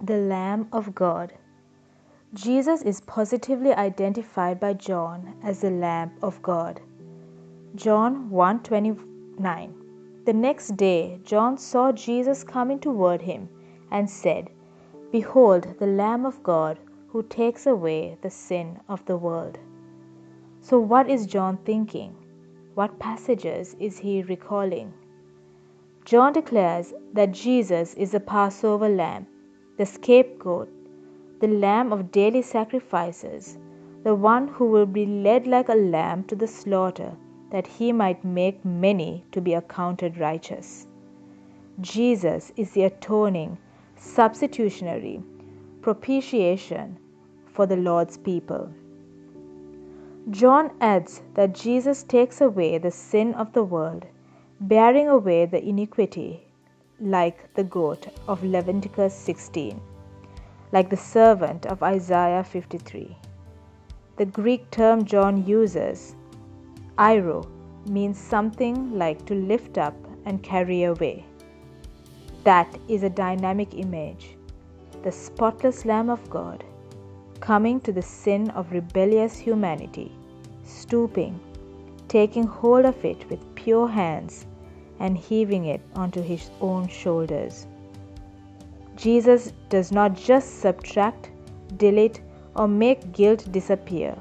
The Lamb of God. Jesus is positively identified by John as the Lamb of God. John 1:29. The next day John saw Jesus coming toward him and said, "Behold the Lamb of God who takes away the sin of the world." So what is John thinking? What passages is he recalling? John declares that Jesus is the Passover lamb, the scapegoat, the lamb of daily sacrifices, the one who will be led like a lamb to the slaughter, that he might make many to be accounted righteous. Jesus is the atoning, substitutionary propitiation for the Lord's people. John adds that Jesus takes away the sin of the world, bearing away the iniquity like the goat of Leviticus 16, like the servant of Isaiah 53. The Greek term John uses, airo, means something like to lift up and carry away. That is a dynamic image. The spotless Lamb of God coming to the sin of rebellious humanity, stooping, taking hold of it with pure hands and heaving it onto his own shoulders. Jesus does not just subtract, delete, or make guilt disappear.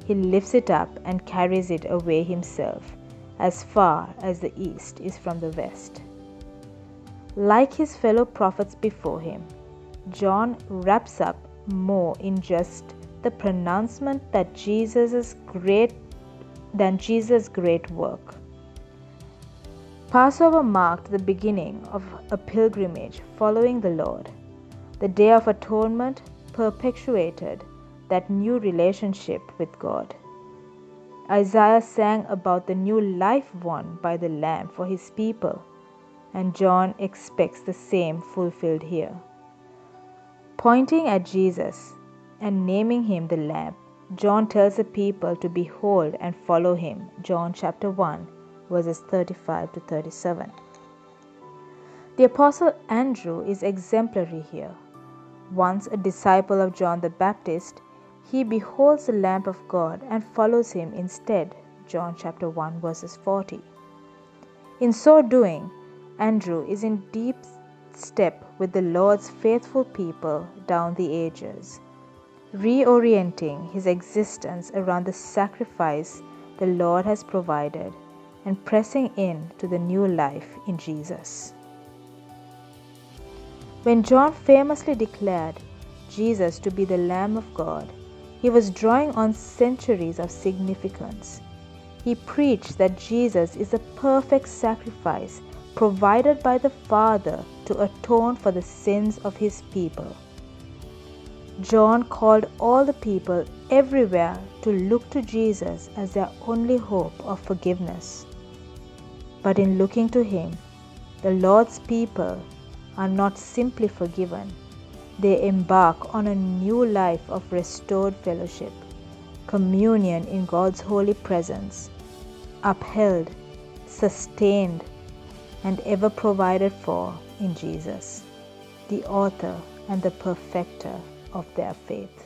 He lifts it up and carries it away himself, as far as the east is from the west. Like his fellow prophets before him, John wraps up more in just the pronouncement that Jesus' great work. Passover marked the beginning of a pilgrimage following the Lord. The Day of Atonement perpetuated that new relationship with God. Isaiah sang about the new life won by the Lamb for his people, and John expects the same fulfilled here. Pointing at Jesus and naming him the Lamb, John tells the people to behold and follow him. John chapter 1, verses 35 to 37. The Apostle Andrew is exemplary here. Once a disciple of John the Baptist, he beholds the Lamb of God and follows him instead. John chapter 1, verses 40. In so doing, Andrew is in deep step with the Lord's faithful people down the ages, reorienting his existence around the sacrifice the Lord has provided and pressing in to the new life in Jesus. When John famously declared Jesus to be the Lamb of God, he was drawing on centuries of significance. He preached that Jesus is the perfect sacrifice provided by the Father to atone for the sins of his people. John called all the people everywhere to look to Jesus as their only hope of forgiveness. But in looking to him, the Lord's people are not simply forgiven. They embark on a new life of restored fellowship, communion in God's holy presence, upheld, sustained, and ever provided for in Jesus, the author and the perfecter of their faith.